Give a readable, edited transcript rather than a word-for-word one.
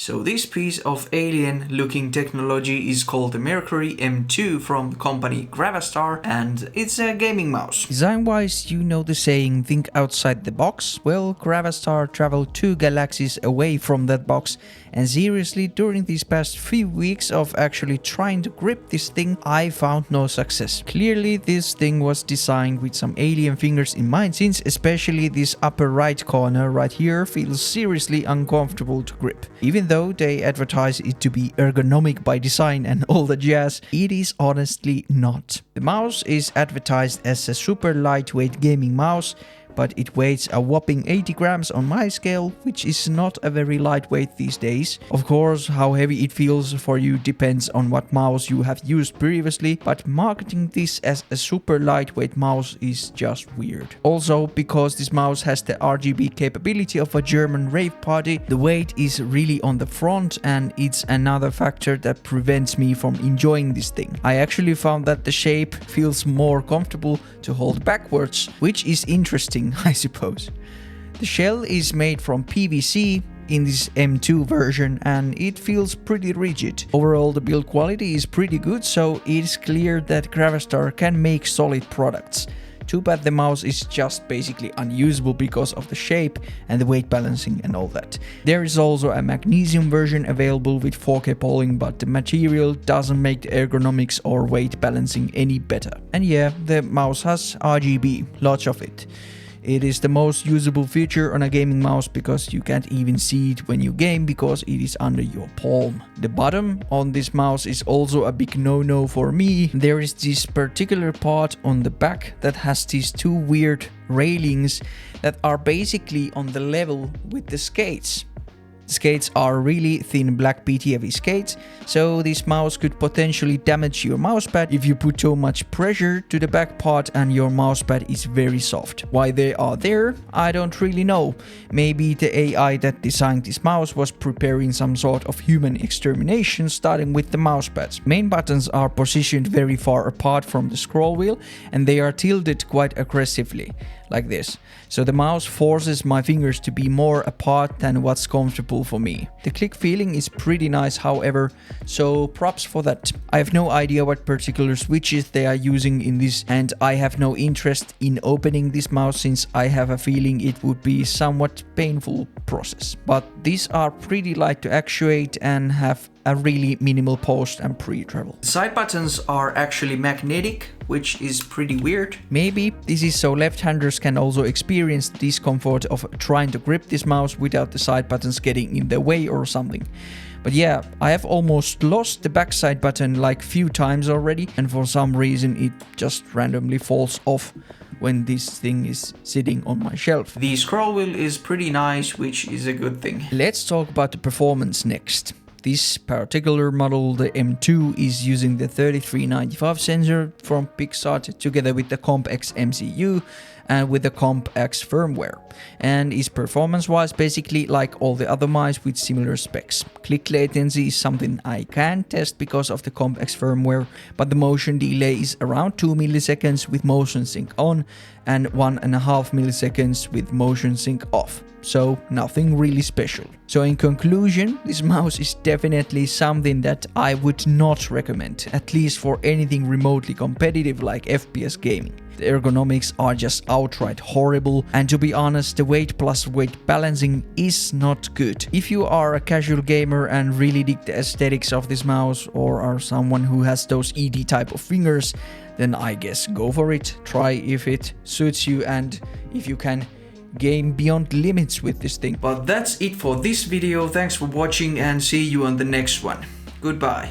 So this piece of alien looking technology is called the Mercury M2 from the company Gravastar, and it's a gaming mouse. Design-wise, you know the saying, think outside the box? Well, Gravastar traveled 2 galaxies away from that box, and seriously, during these past few weeks of actually trying to grip this thing, I found no success. Clearly, this thing was designed with some alien fingers in mind, since especially this upper right corner right here feels seriously uncomfortable to grip. Even though they advertise it to be ergonomic by design and all the jazz, it is honestly not. The mouse is advertised as a super lightweight gaming mouse, but it weighs a whopping 80 grams on my scale, which is not a very lightweight these days. Of course, how heavy it feels for you depends on what mouse you have used previously, but marketing this as a super lightweight mouse is just weird. Also, because this mouse has the RGB capability of a German rave party, the weight is really on the front, and it's another factor that prevents me from enjoying this thing. I actually found that the shape feels more comfortable to hold backwards, which is interesting, I suppose. The shell is made from PVC in this M2 version, and it feels pretty rigid. Overall, the build quality is pretty good, so it's clear that Gravastar can make solid products. Too bad the mouse is just basically unusable because of the shape and the weight balancing and all that. There is also a magnesium version available with 4K polling, but the material doesn't make the ergonomics or weight balancing any better. And yeah, the mouse has RGB, lots of it. It is the most usable feature on a gaming mouse because you can't even see it when you game because it is under your palm. The bottom on this mouse is also a big no-no for me. There is this particular part on the back that has these 2 weird railings that are basically on the level with the skates. The skates are really thin black PTFE skates, so this mouse could potentially damage your mousepad if you put too much pressure to the back part and your mousepad is very soft. Why they are there, I don't really know. Maybe the AI that designed this mouse was preparing some sort of human extermination starting with the mousepads. Main buttons are positioned very far apart from the scroll wheel, and they are tilted quite aggressively, like this. So the mouse forces my fingers to be more apart than what's comfortable for me. The click feeling is pretty nice, however, so props for that. I have no idea what particular switches they are using in this, and I have no interest in opening this mouse since I have a feeling it would be somewhat painful process. But these are pretty light to actuate and have a really minimal post and pre-travel. Side buttons are actually magnetic, which is pretty weird. Maybe this is so left-handers can also experience the discomfort of trying to grip this mouse without the side buttons getting in the way or something. But yeah, I have almost lost the backside button like few times already, and for some reason it just randomly falls off when this thing is sitting on my shelf. The scroll wheel is pretty nice, which is a good thing. Let's talk about the performance next. This particular model, the M2, is using the 3395 sensor from Pixart together with the Comp X MCU and with the Comp X firmware, and is performance-wise basically like all the other mice with similar specs. Click latency is something I can't test because of the Comp X firmware, but the motion delay is around 2 milliseconds with motion sync on and 1.5 milliseconds with motion sync off. So nothing really special. So in conclusion, this mouse is definitely something that I would not recommend, at least for anything remotely competitive like FPS gaming. The ergonomics are just outright horrible, and to be honest, the weight plus weight balancing is not good. If you are a casual gamer and really dig the aesthetics of this mouse, or are someone who has those ED type of fingers, then I guess go for it. Try if it suits you and if you can game beyond limits with this thing. But that's it for this video. Thanks for watching and see you on the next one. Goodbye.